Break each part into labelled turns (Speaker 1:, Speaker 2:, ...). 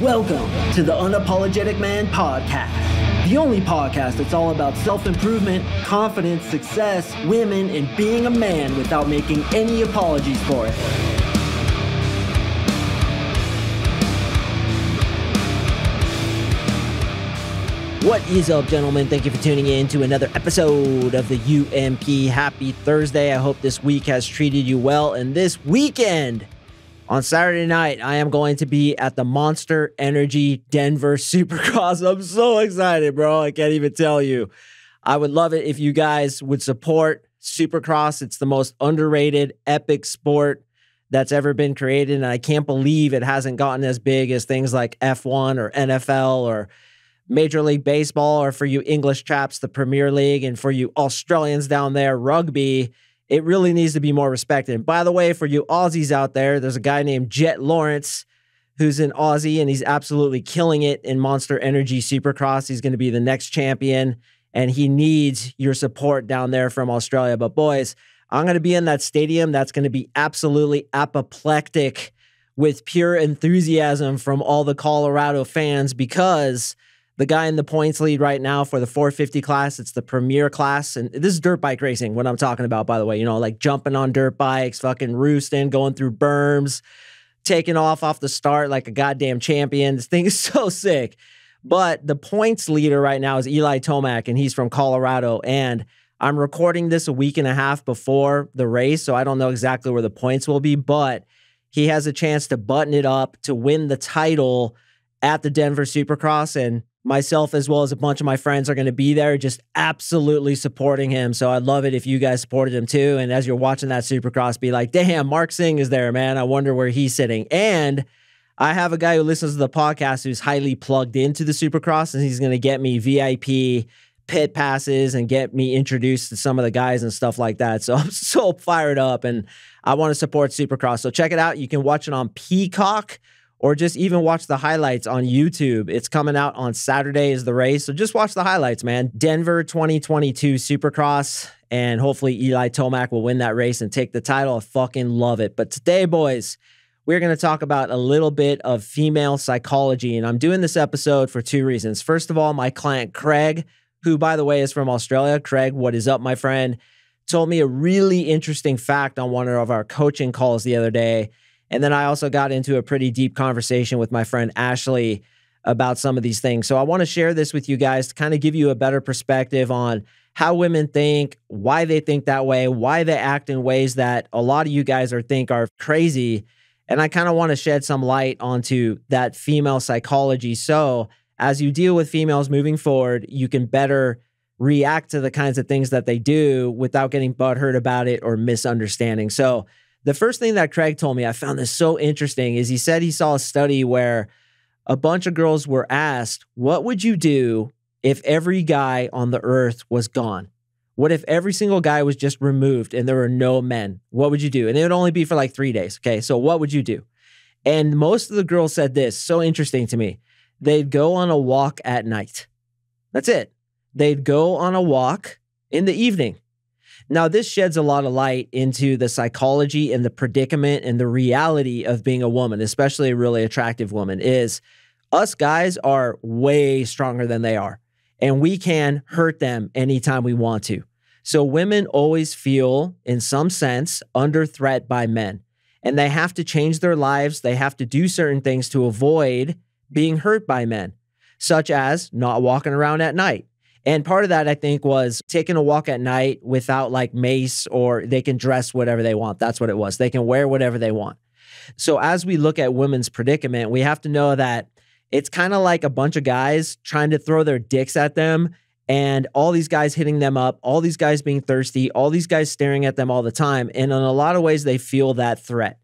Speaker 1: Welcome to the Unapologetic Man Podcast, the only podcast that's all about self-improvement, confidence, success, women, and being a man without making any apologies for it. What is up, gentlemen? Thank you for tuning in to another episode of the UMP. Happy Thursday. I hope this week has treated you well. And this weekend, on Saturday night, I am going to be at the Monster Energy Denver Supercross. I'm so excited, bro. I can't even tell you. I would love it if you guys would support Supercross. It's the most underrated, epic sport that's ever been created. And I can't believe it hasn't gotten as big as things like F1 or NFL or Major League Baseball, or for you English chaps, the Premier League, and for you Australians down there, rugby. It really needs to be more respected. And by the way, for you Aussies out there, there's a guy named Jet Lawrence who's an Aussie, and he's absolutely killing it in Monster Energy Supercross. He's going to be the next champion, and he needs your support down there from Australia. But boys, I'm going to be in that stadium. That's going to be absolutely apoplectic with pure enthusiasm from all the Colorado fans, because the guy in the points lead right now for the 450 class, it's the premier class. And this is dirt bike racing, what I'm talking about, by the way. You know, like jumping on dirt bikes, fucking roosting, going through berms, taking off the start like a goddamn champion. This thing is so sick. But the points leader right now is Eli Tomac, and he's from Colorado. And I'm recording this a week and a half before the race, so I don't know exactly where the points will be. But he has a chance to button it up to win the title at the Denver Supercross. And myself, as well as a bunch of my friends, are going to be there just absolutely supporting him. So I'd love it if you guys supported him too. And as you're watching that Supercross, be like, damn, MarkSing is there, man. I wonder where he's sitting. And I have a guy who listens to the podcast who's highly plugged into the Supercross, and he's going to get me VIP pit passes and get me introduced to some of the guys and stuff like that. So I'm so fired up, and I want to support Supercross. So check it out. You can watch it on Peacock, or just even watch the highlights on YouTube. It's coming out on Saturday is the race, so just watch the highlights, man. Denver 2022 Supercross, and hopefully Eli Tomac will win that race and take the title. I fucking love it. But today, boys, we're going to talk about a little bit of female psychology, and I'm doing this episode for two reasons. First of all, my client Craig, who, by the way, is from Australia. Craig, what is up, my friend? Told me a really interesting fact on one of our coaching calls the other day. And then I also got into a pretty deep conversation with my friend Ashley about some of these things. So I want to share this with you guys to kind of give you a better perspective on how women think, why they think that way, why they act in ways that a lot of you guys think are crazy. And I kind of want to shed some light onto that female psychology. So as you deal with females moving forward, you can better react to the kinds of things that they do without getting butthurt about it or misunderstanding. So the first thing that Craig told me, I found this so interesting, is he said he saw a study where a bunch of girls were asked, what would you do if every guy on the earth was gone? What if every single guy was just removed and there were no men? What would you do? And it would only be for like 3 days. Okay, so what would you do? And most of the girls said this, so interesting to me. They'd go on a walk at night. That's it. They'd go on a walk in the evening. Now, this sheds a lot of light into the psychology and the predicament and the reality of being a woman, especially a really attractive woman, is us guys are way stronger than they are, and we can hurt them anytime we want to. So women always feel, in some sense, under threat by men, and they have to change their lives. They have to do certain things to avoid being hurt by men, such as not walking around at night. And part of that, I think, was taking a walk at night without like mace, or they can dress whatever they want. That's what it was. They can wear whatever they want. So as we look at women's predicament, we have to know that it's kind of like a bunch of guys trying to throw their dicks at them, and all these guys hitting them up, all these guys being thirsty, all these guys staring at them all the time. And in a lot of ways, they feel that threat.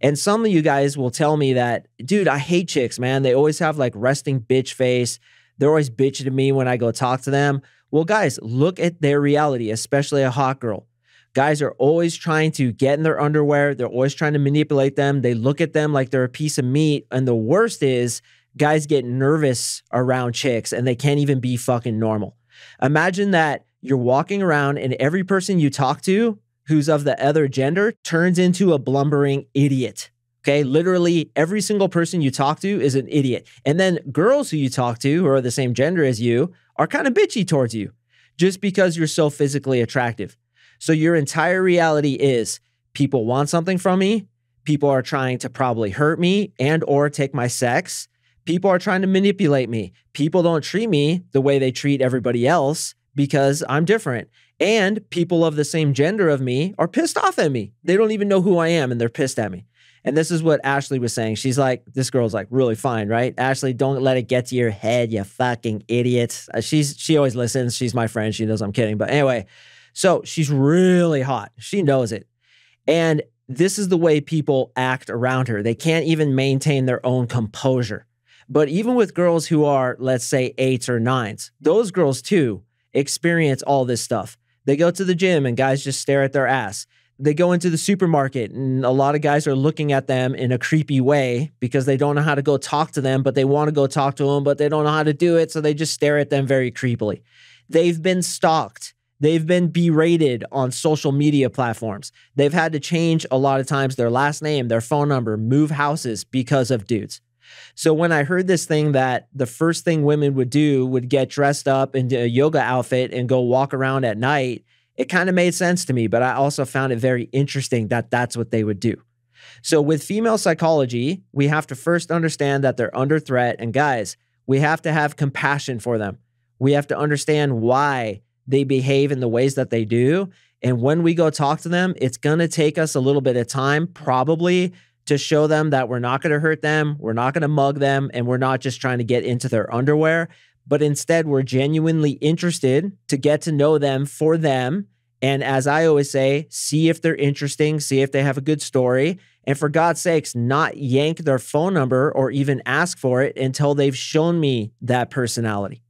Speaker 1: And some of you guys will tell me that, dude, I hate chicks, man. They always have like resting bitch face. They're always bitching to me when I go talk to them. Well, guys, look at their reality, especially a hot girl. Guys are always trying to get in their underwear. They're always trying to manipulate them. They look at them like they're a piece of meat. And the worst is guys get nervous around chicks and they can't even be fucking normal. Imagine that you're walking around and every person you talk to who's of the other gender turns into a blumbering idiot. Okay, literally every single person you talk to is an idiot. And then girls who you talk to who are the same gender as you are kind of bitchy towards you just because you're so physically attractive. So your entire reality is people want something from me. People are trying to probably hurt me and or take my sex. People are trying to manipulate me. People don't treat me the way they treat everybody else because I'm different. And people of the same gender of me are pissed off at me. They don't even know who I am and they're pissed at me. And this is what Ashley was saying. She's like, this girl's like really fine, right? Ashley, don't let it get to your head, you fucking idiot. She always listens. She's my friend. She knows I'm kidding. But anyway, so she's really hot. She knows it. And this is the way people act around her. They can't even maintain their own composure. But even with girls who are, let's say, 8s or 9s, those girls too experience all this stuff. They go to the gym and guys just stare at their ass. They go into the supermarket and a lot of guys are looking at them in a creepy way because they don't know how to go talk to them, but they want to go talk to them, but they don't know how to do it. So they just stare at them very creepily. They've been stalked. They've been berated on social media platforms. They've had to change a lot of times their last name, their phone number, move houses because of dudes. So when I heard this thing that the first thing women would do would get dressed up in a yoga outfit and go walk around at night, it kind of made sense to me, but I also found it very interesting that that's what they would do. So with female psychology, we have to first understand that they're under threat. And guys, we have to have compassion for them. We have to understand why they behave in the ways that they do. And when we go talk to them, it's going to take us a little bit of time, probably, to show them that we're not going to hurt them, we're not going to mug them, and we're not just trying to get into their underwear. But instead, we're genuinely interested to get to know them for them. And as I always say, see if they're interesting, see if they have a good story. And for God's sakes, not yank their phone number or even ask for it until they've shown me that personality.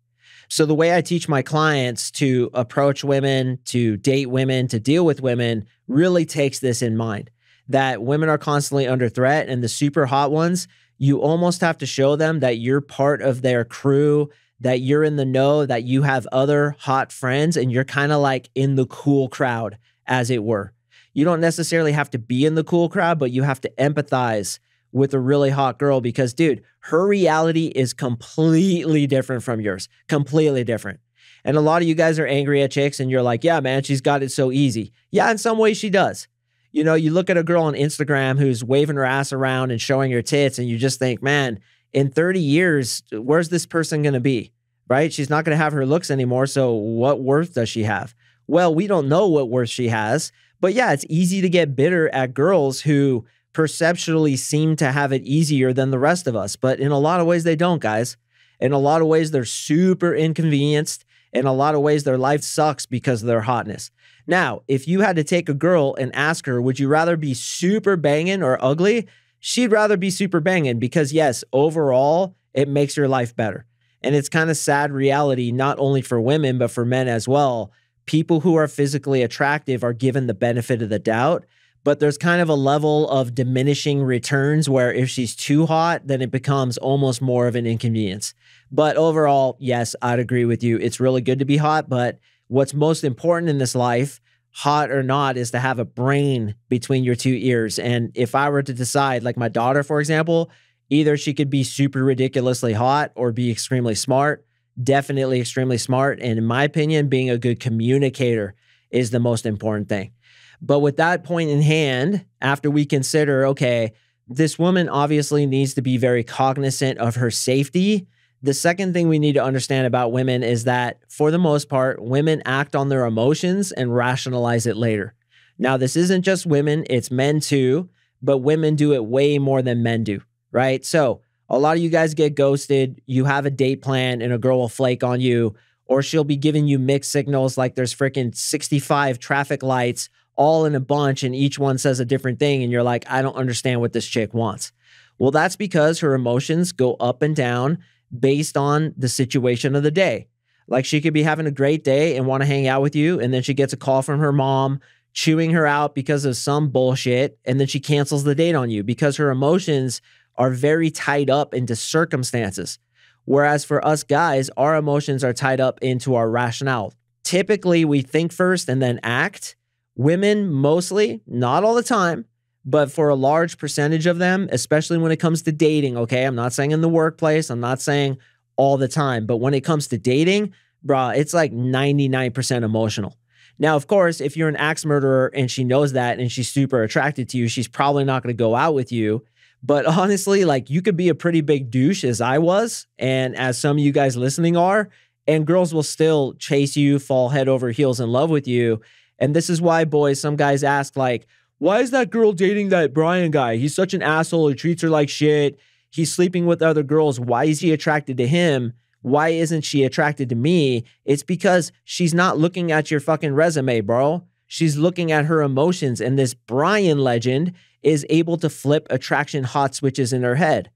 Speaker 1: So the way I teach my clients to approach women, to date women, to deal with women really takes this in mind, that women are constantly under threat, and the super hot ones, you almost have to show them that you're part of their crew, that you're in the know, that you have other hot friends, and you're kind of like in the cool crowd, as it were. You don't necessarily have to be in the cool crowd, but you have to empathize with a really hot girl because, dude, her reality is completely different from yours. Completely different. And a lot of you guys are angry at chicks and you're like, yeah, man, she's got it so easy. Yeah, in some ways she does. You know, you look at a girl on Instagram who's waving her ass around and showing her tits and you just think, man, in 30 years, where's this person going to be, right? She's not going to have her looks anymore. So what worth does she have? Well, we don't know what worth she has. But yeah, it's easy to get bitter at girls who perceptually seem to have it easier than the rest of us. But in a lot of ways, they don't, guys. In a lot of ways, they're super inconvenienced. In a lot of ways, their life sucks because of their hotness. Now, if you had to take a girl and ask her, would you rather be super banging or ugly? She'd rather be super banging because, yes, overall, it makes your life better. And it's kind of sad reality, not only for women, but for men as well. People who are physically attractive are given the benefit of the doubt, but there's kind of a level of diminishing returns where if she's too hot, then it becomes almost more of an inconvenience. But overall, yes, I'd agree with you. It's really good to be hot, but what's most important in this life, hot or not, is to have a brain between your two ears. And if I were to decide, like my daughter, for example, either she could be super ridiculously hot or be extremely smart, definitely extremely smart. And in my opinion, being a good communicator is the most important thing. But with that point in hand, after we consider, okay, this woman obviously needs to be very cognizant of her safety. The second thing we need to understand about women is that for the most part, women act on their emotions and rationalize it later. Now, this isn't just women, it's men too, but women do it way more than men do, right? So a lot of you guys get ghosted, you have a date plan and a girl will flake on you, or she'll be giving you mixed signals like there's freaking 65 traffic lights all in a bunch and each one says a different thing. And you're like, I don't understand what this chick wants. Well, that's because her emotions go up and down based on the situation of the day. Like she could be having a great day and want to hang out with you. And then she gets a call from her mom chewing her out because of some bullshit. And then she cancels the date on you because her emotions are very tied up into circumstances. Whereas for us guys, our emotions are tied up into our rationale. Typically, we think first and then act. Women mostly, not all the time, But for a large percentage of them, especially when it comes to dating, okay, I'm not saying in the workplace, I'm not saying all the time, but when it comes to dating, bruh, it's like 99% emotional. Now, of course, if you're an axe murderer and she knows that and she's super attracted to you, she's probably not going to go out with you. But honestly, like you could be a pretty big douche as I was, and as some of you guys listening are, and girls will still chase you, fall head over heels in love with you. And this is why, boys, some guys ask like, why is that girl dating that Brian guy? He's such an asshole. He treats her like shit. He's sleeping with other girls. Why is he attracted to him? Why isn't she attracted to me? It's because she's not looking at your fucking resume, bro. She's looking at her emotions. And this Brian legend is able to flip attraction hot switches in her head.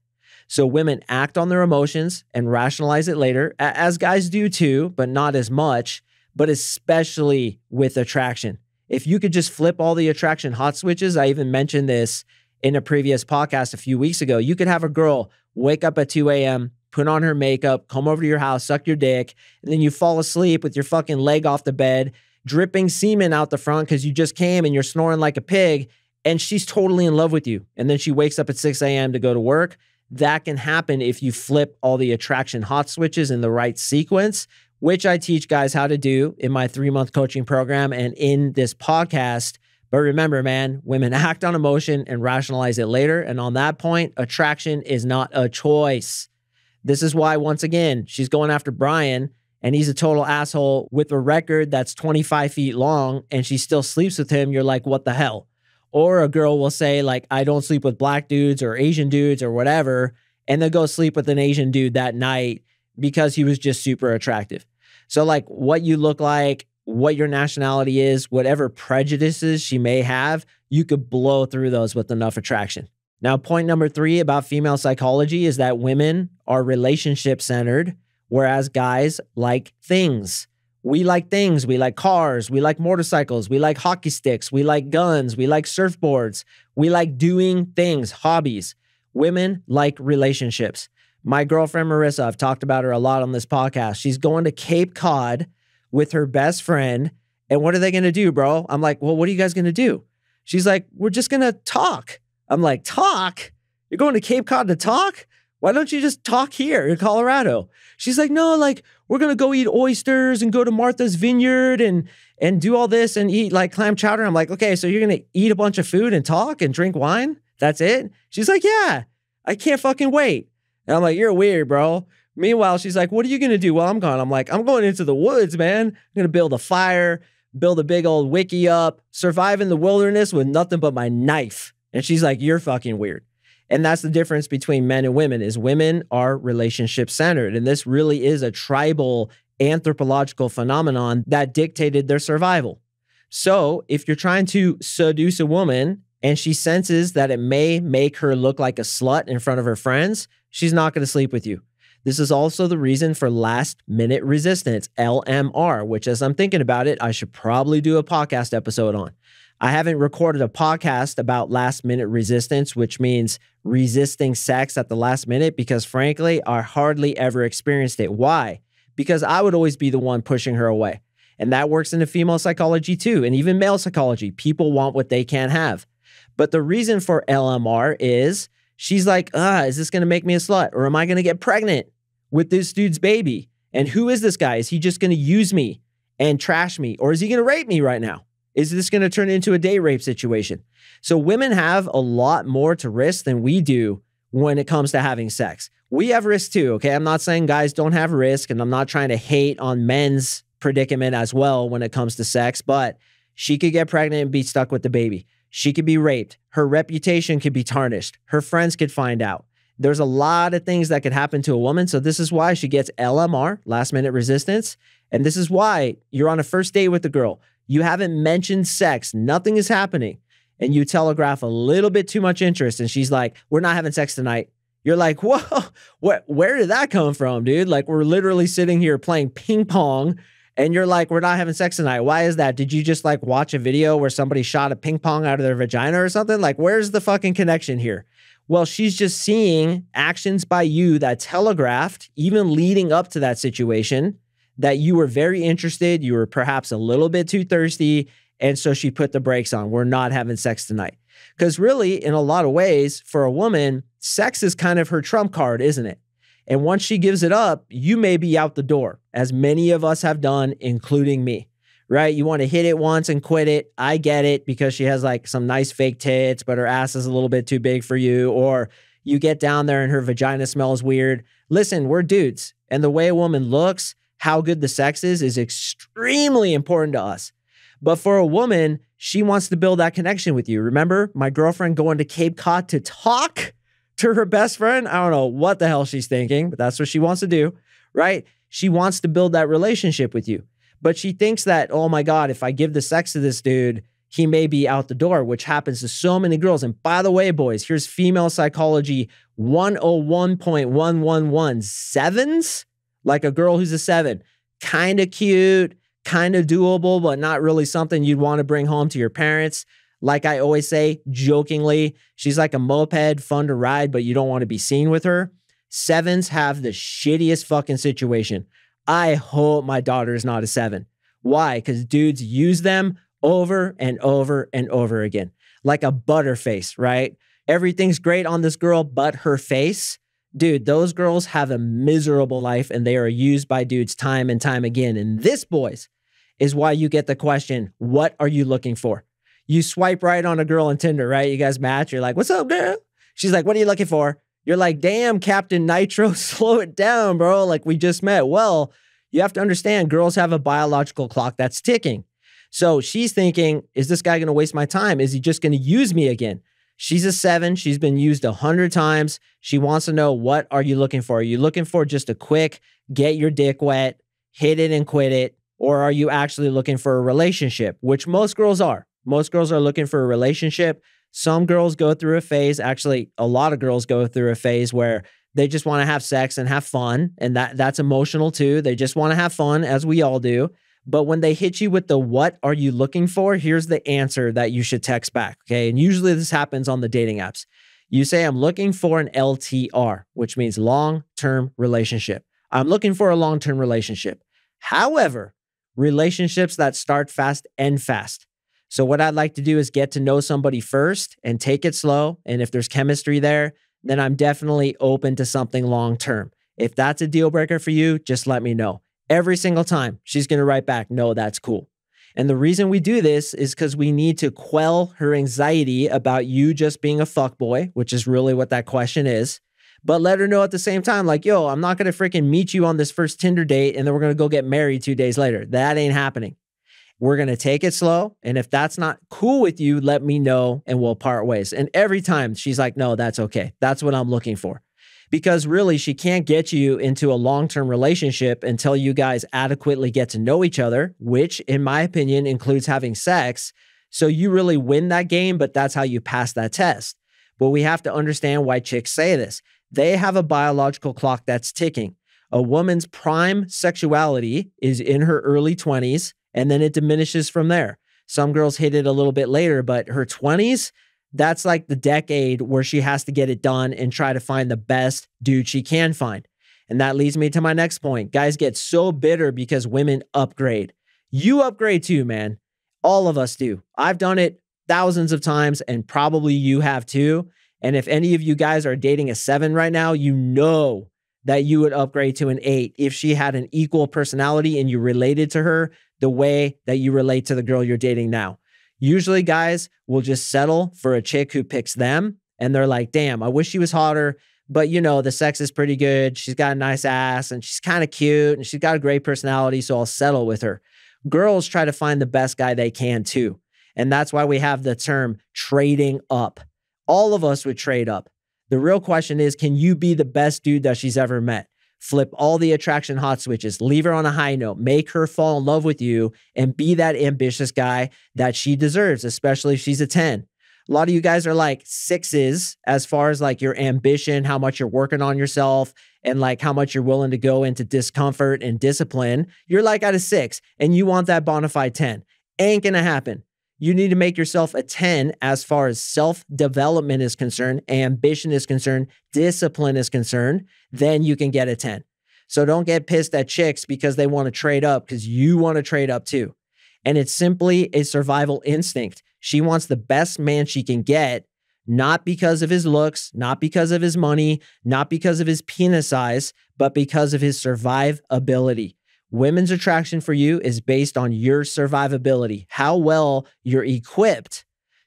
Speaker 1: So women act on their emotions and rationalize it later, as guys do too, but not as much, but especially with attraction. If you could just flip all the attraction hot switches, I even mentioned this in a previous podcast a few weeks ago, you could have a girl wake up at 2 a.m., put on her makeup, come over to your house, suck your dick, and then you fall asleep with your fucking leg off the bed, dripping semen out the front because you just came and you're snoring like a pig, and she's totally in love with you. And then she wakes up at 6 a.m. to go to work. That can happen if you flip all the attraction hot switches in the right sequence, which I teach guys how to do in my 3-month coaching program and in this podcast. But remember, man, women act on emotion and rationalize it later. And on that point, attraction is not a choice. This is why, once again, she's going after Brian and he's a total asshole with a record that's 25 feet long and she still sleeps with him. You're like, what the hell? Or a girl will say like, I don't sleep with black dudes or Asian dudes or whatever. And they'll go sleep with an Asian dude that night because he was just super attractive. So like what you look like, what your nationality is, whatever prejudices she may have, you could blow through those with enough attraction. Now, point number 3 about female psychology is that women are relationship centered, whereas guys like things. We like things. We like cars. We like motorcycles. We like hockey sticks. We like guns. We like surfboards. We like doing things, hobbies. Women like relationships. My girlfriend, Marissa, I've talked about her a lot on this podcast. She's going to Cape Cod with her best friend. And what are they going to do, bro? I'm like, well, what are you guys going to do? She's like, we're just going to talk. I'm like, talk? You're going to Cape Cod to talk? Why don't you just talk here in Colorado? She's like, no, like, we're going to go eat oysters and go to Martha's Vineyard and do all this and eat like clam chowder. I'm like, okay, so you're going to eat a bunch of food and talk and drink wine? That's it? She's like, yeah, I can't fucking wait. And I'm like, you're weird, bro. Meanwhile, she's like, what are you going to do while I'm gone? I'm like, I'm going into the woods, man. I'm going to build a fire, build a big old wiki up, survive in the wilderness with nothing but my knife. And she's like, you're fucking weird. And that's the difference between men and women is women are relationship centered. And this really is a tribal anthropological phenomenon that dictated their survival. So if you're trying to seduce a woman and she senses that it may make her look like a slut in front of her friends, she's not going to sleep with you. This is also the reason for last minute resistance, LMR, which as I'm thinking about it, I should probably do a podcast episode on. I haven't recorded a podcast about last minute resistance, which means resisting sex at the last minute, because frankly, I hardly ever experienced it. Why? Because I would always be the one pushing her away. And that works in the female psychology too, and even male psychology. People want what they can't have. But the reason for LMR is she's like, is this going to make me a slut? Or am I going to get pregnant with this dude's baby? And who is this guy? Is he just going to use me and trash me? Or is he going to rape me right now? Is this going to turn into a date rape situation? So women have a lot more to risk than we do when it comes to having sex. We have risk too, okay? I'm not saying guys don't have risk, and I'm not trying to hate on men's predicament as well when it comes to sex, but she could get pregnant and be stuck with the baby. She could be raped. Her reputation could be tarnished. Her friends could find out. There's a lot of things that could happen to a woman. So this is why she gets LMR, last minute resistance. And this is why you're on a first date with a girl. You haven't mentioned sex. Nothing is happening. And you telegraph a little bit too much interest. And she's like, we're not having sex tonight. You're like, whoa, where did that come from, dude? Like, we're literally sitting here playing ping pong. And you're like, we're not having sex tonight. Why is that? Did you just like watch a video where somebody shot a ping pong out of their vagina or something? Like, where's the fucking connection here? Well, she's just seeing actions by you that telegraphed, even leading up to that situation, that you were very interested. You were perhaps a little bit too thirsty. And so she put the brakes on. We're not having sex tonight. Because really, in a lot of ways, for a woman, sex is kind of her trump card, isn't it? And once she gives it up, you may be out the door, as many of us have done, including me, right? You want to hit it once and quit it. I get it, because she has like some nice fake tits, but her ass is a little bit too big for you. Or you get down there and her vagina smells weird. Listen, we're dudes. And the way a woman looks, how good the sex is extremely important to us. But for a woman, she wants to build that connection with you. Remember my girlfriend going to Cape Cod to talk to her best friend? I don't know what the hell she's thinking, but that's what she wants to do, right? She wants to build that relationship with you. But she thinks that, oh my God, if I give the sex to this dude, he may be out the door, which happens to so many girls. And by the way, boys, here's female psychology 101.111. Sevens, like a girl who's a 7, kind of cute, kind of doable, but not really something you'd want to bring home to your parents. Like I always say, jokingly, she's like a moped, fun to ride, but you don't want to be seen with her. 7s have the shittiest fucking situation. I hope my daughter is not a 7. Why? Because dudes use them over and over and over again. Like a butterface, right? Everything's great on this girl but her face. Dude, those girls have a miserable life and they are used by dudes time and time again. And this, boys, is why you get the question, what are you looking for? You swipe right on a girl on Tinder, right? You guys match. You're like, what's up, girl? She's like, what are you looking for? You're like, damn, Captain Nitro, slow it down, bro. Like we just met. Well, you have to understand, girls have a biological clock that's ticking. So she's thinking, is this guy going to waste my time? Is he just going to use me again? She's a 7. She's been used 100 times. She wants to know, what are you looking for? Are you looking for just a quick, get your dick wet, hit it and quit it? Or are you actually looking for a relationship, which most girls are? Most girls are looking for a relationship. Some girls go through a phase. Actually, a lot of girls go through a phase where they just want to have sex and have fun. And that's emotional too. They just want to have fun, as we all do. But when they hit you with the what are you looking for, here's the answer that you should text back, okay? And usually this happens on the dating apps. You say, I'm looking for an LTR, which means long-term relationship. I'm looking for a long-term relationship. However, relationships that start fast end fast. So what I'd like to do is get to know somebody first and take it slow. And if there's chemistry there, then I'm definitely open to something long-term. If that's a deal breaker for you, just let me know. Every single time, she's going to write back, no, that's cool. And the reason we do this is because we need to quell her anxiety about you just being a fuckboy, which is really what that question is. But let her know at the same time, like, yo, I'm not going to freaking meet you on this first Tinder date and then we're going to go get married 2 days later. That ain't happening. We're going to take it slow. And if that's not cool with you, let me know and we'll part ways. And every time she's like, no, that's okay. That's what I'm looking for. Because really, she can't get you into a long-term relationship until you guys adequately get to know each other, which in my opinion includes having sex. So you really win that game, but that's how you pass that test. But we have to understand why chicks say this. They have a biological clock that's ticking. A woman's prime sexuality is in her early 20s, and then it diminishes from there. Some girls hit it a little bit later, but her 20s, that's like the decade where she has to get it done and try to find the best dude she can find. And that leads me to my next point. Guys get so bitter because women upgrade. You upgrade too, man. All of us do. I've done it thousands of times and probably you have too. And if any of you guys are dating a 7 right now, you know that you would upgrade to an 8 if she had an equal personality and you related to her the way that you relate to the girl you're dating now. Usually guys will just settle for a chick who picks them and they're like, damn, I wish she was hotter, but you know, the sex is pretty good. She's got a nice ass and she's kind of cute and she's got a great personality, so I'll settle with her. Girls try to find the best guy they can too. And that's why we have the term trading up. All of us would trade up. The real question is, can you be the best dude that she's ever met? Flip all the attraction hot switches, leave her on a high note, make her fall in love with you, and be that ambitious guy that she deserves, especially if she's a 10. A lot of you guys are like 6s as far as like your ambition, how much you're working on yourself, and like how much you're willing to go into discomfort and discipline. You're like at a 6 and you want that bona fide 10. Ain't gonna happen. You need to make yourself a 10 as far as self-development is concerned, ambition is concerned, discipline is concerned, then you can get a 10. So don't get pissed at chicks because they want to trade up, because you want to trade up too. And it's simply a survival instinct. She wants the best man she can get, not because of his looks, not because of his money, not because of his penis size, but because of his survivability. Women's attraction for you is based on your survivability, how well you're equipped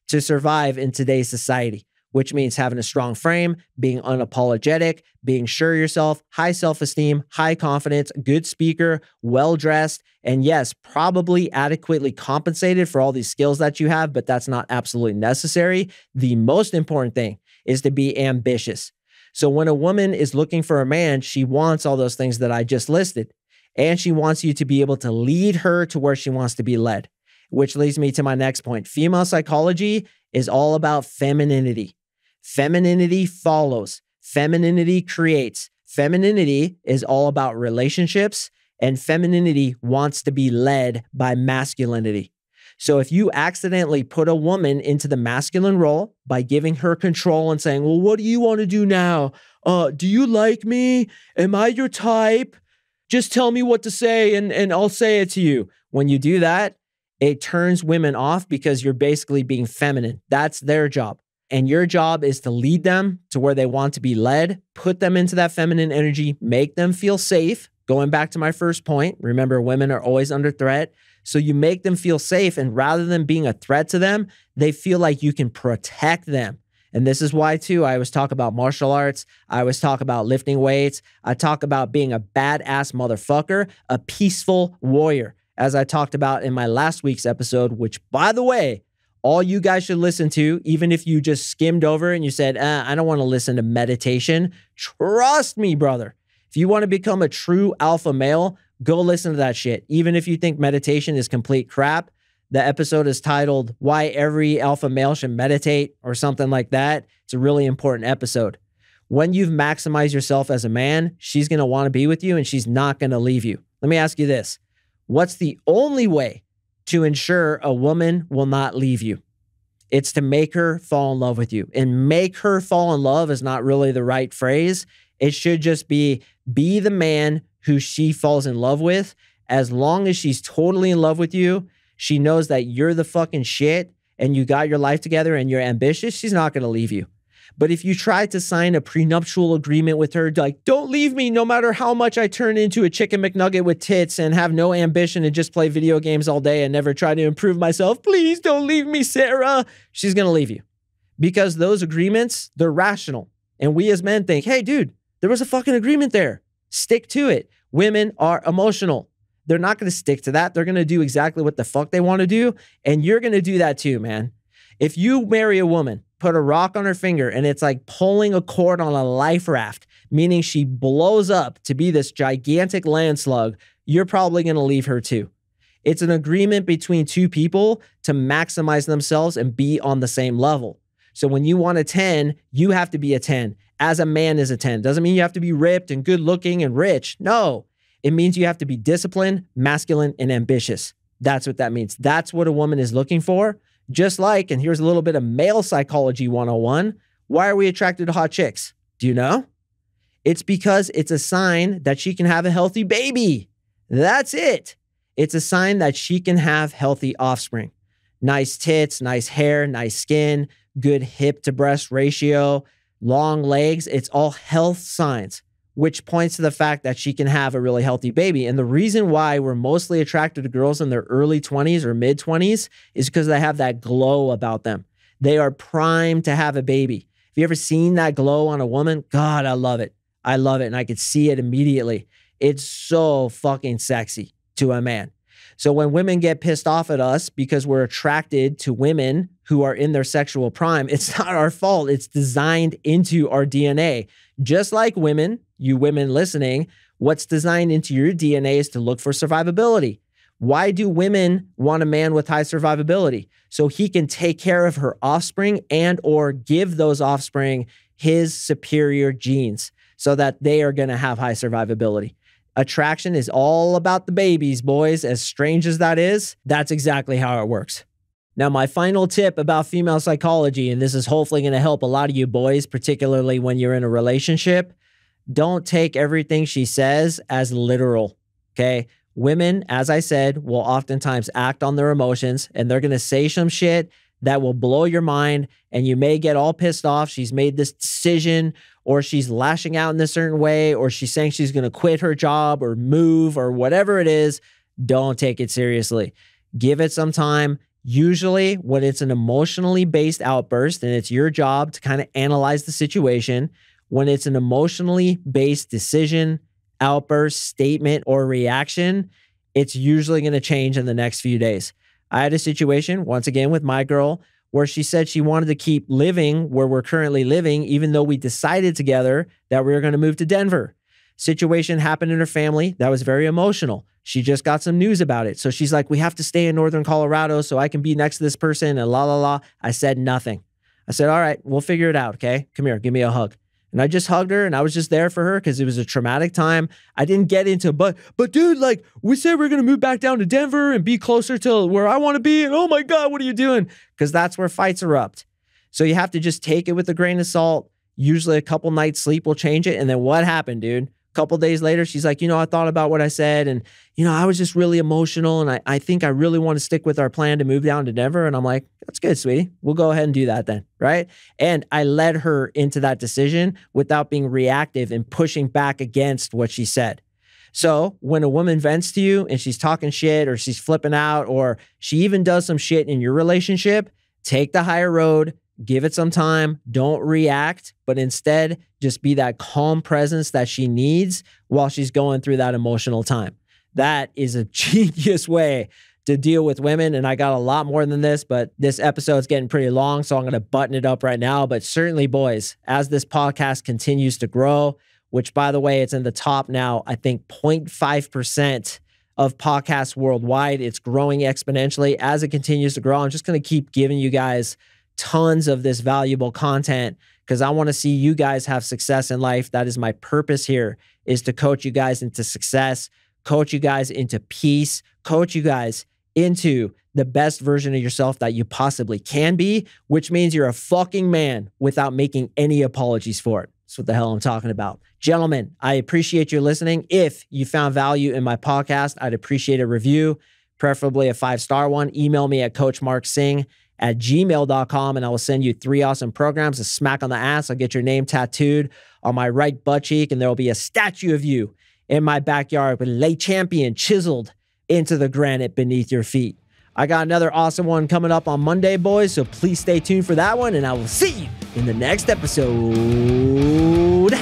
Speaker 1: to survive in today's society, which means having a strong frame, being unapologetic, being sure of yourself, high self-esteem, high confidence, good speaker, well-dressed, and yes, probably adequately compensated for all these skills that you have, but that's not absolutely necessary. The most important thing is to be ambitious. So when a woman is looking for a man, she wants all those things that I just listed. And she wants you to be able to lead her to where she wants to be led, which leads me to my next point. Female psychology is all about femininity. Femininity follows. Femininity creates. Femininity is all about relationships, and femininity wants to be led by masculinity. So if you accidentally put a woman into the masculine role by giving her control and saying, well, what do you want to do now? Do you like me? Am I your type? Just tell me what to say and I'll say it to you. When you do that, it turns women off because you're basically being feminine. That's their job. And your job is to lead them to where they want to be led, put them into that feminine energy, make them feel safe. Going back to my first point, remember, women are always under threat. So you make them feel safe, and rather than being a threat to them, they feel like you can protect them. And this is why, too, I always talk about martial arts. I always talk about lifting weights. I talk about being a badass motherfucker, a peaceful warrior, as I talked about in my last week's episode, which, by the way, all you guys should listen to, even if you just skimmed over and you said, I don't want to listen to meditation. Trust me, brother. If you want to become a true alpha male, go listen to that shit. Even if you think meditation is complete crap, the episode is titled Why Every Alpha Male Should Meditate or something like that. It's a really important episode. When you've maximized yourself as a man, she's going to want to be with you and she's not going to leave you. Let me ask you this. What's the only way to ensure a woman will not leave you? It's to make her fall in love with you. And make her fall in love is not really the right phrase. It should just be the man who she falls in love with. As long as she's totally in love with you, she knows that you're the fucking shit and you got your life together and you're ambitious, she's not going to leave you. But if you try to sign a prenuptial agreement with her, like, don't leave me no matter how much I turn into a chicken McNugget with tits and have no ambition and just play video games all day and never try to improve myself, please don't leave me, Sarah, she's going to leave you. Because those agreements, they're rational. And we as men think, hey, dude, there was a fucking agreement there. Stick to it. Women are emotional. They're not going to stick to that. They're going to do exactly what the fuck they want to do. And you're going to do that too, man. If you marry a woman, put a rock on her finger, and it's like pulling a cord on a life raft, meaning she blows up to be this gigantic land slug, you're probably going to leave her too. It's an agreement between two people to maximize themselves and be on the same level. So when you want a 10, you have to be a 10. As a man is a 10. Doesn't mean you have to be ripped and good looking and rich. No. It means you have to be disciplined, masculine, and ambitious. That's what that means. That's what a woman is looking for. Just like, and here's a little bit of male psychology 101. Why are we attracted to hot chicks? Do you know? It's because it's a sign that she can have a healthy baby. That's it. It's a sign that she can have healthy offspring. Nice tits, nice hair, nice skin, good hip to breast ratio, long legs. It's all health signs, which points to the fact that she can have a really healthy baby. And the reason why we're mostly attracted to girls in their early 20s or mid 20s is because they have that glow about them. They are primed to have a baby. Have you ever seen that glow on a woman? God, I love it. I love it. And I could see it immediately. It's so fucking sexy to a man. So when women get pissed off at us because we're attracted to women who are in their sexual prime, it's not our fault. It's designed into our DNA. Just like women, you women listening, what's designed into your DNA is to look for survivability. Why do women want a man with high survivability? So he can take care of her offspring and or give those offspring his superior genes so that they are going to have high survivability. Attraction is all about the babies, boys. As strange as that is, that's exactly how it works. Now, my final tip about female psychology, and this is hopefully going to help a lot of you boys, particularly when you're in a relationship, don't take everything she says as literal, okay? Women, as I said, will oftentimes act on their emotions, and they're going to say some shit that will blow your mind, and you may get all pissed off. She's made this decision, or she's lashing out in a certain way, or she's saying she's going to quit her job or move or whatever it is. Don't take it seriously. Give it some time. Usually when it's an emotionally based outburst and it's your job to kind of analyze the situation, when it's an emotionally based decision, outburst, statement, or reaction, it's usually going to change in the next few days. I had a situation, once again, with my girl, where she said she wanted to keep living where we're currently living, even though we decided together that we were going to move to Denver. Situation happened in her family that was very emotional. She just got some news about it. So she's like, we have to stay in Northern Colorado so I can be next to this person and la, la, la. I said nothing. I said, all right, we'll figure it out, okay? Come here, give me a hug. And I just hugged her and I was just there for her because it was a traumatic time. I didn't get into, but dude, like we said, we're going to move back down to Denver and be closer to where I want to be. And oh my God, what are you doing? Because that's where fights erupt. So you have to just take it with a grain of salt. Usually a couple nights sleep will change it. And then what happened, dude? A couple days later, she's like, I thought about what I said. And, I was just really emotional. And I think I really want to stick with our plan to move down to Denver. And I'm like, that's good, sweetie. We'll go ahead and do that then. Right. And I led her into that decision without being reactive and pushing back against what she said. So when a woman vents to you and she's talking shit or she's flipping out or she even does some shit in your relationship, take the higher road. Give it some time. Don't react, but instead just be that calm presence that she needs while she's going through that emotional time. That is a genius way to deal with women. And I got a lot more than this, but this episode's getting pretty long, so I'm going to button it up right now. But certainly, boys, as this podcast continues to grow, which by the way, it's in the top now, I think 0.5% of podcasts worldwide. It's growing exponentially. As it continues to grow, I'm just going to keep giving you guys tons of this valuable content because I want to see you guys have success in life. That is my purpose here, is to coach you guys into success, coach you guys into peace, coach you guys into the best version of yourself that you possibly can be, which means you're a fucking man without making any apologies for it. That's what the hell I'm talking about. Gentlemen, I appreciate you listening. If you found value in my podcast, I'd appreciate a review, preferably a 5-star one. Email me at CoachMarkSing@gmail.com and I will send you 3 awesome programs, a smack on the ass. I'll get your name tattooed on my right butt cheek and there will be a statue of you in my backyard with late champion chiseled into the granite beneath your feet. I got another awesome one coming up on Monday, boys, so please stay tuned for that one and I will see you in the next episode.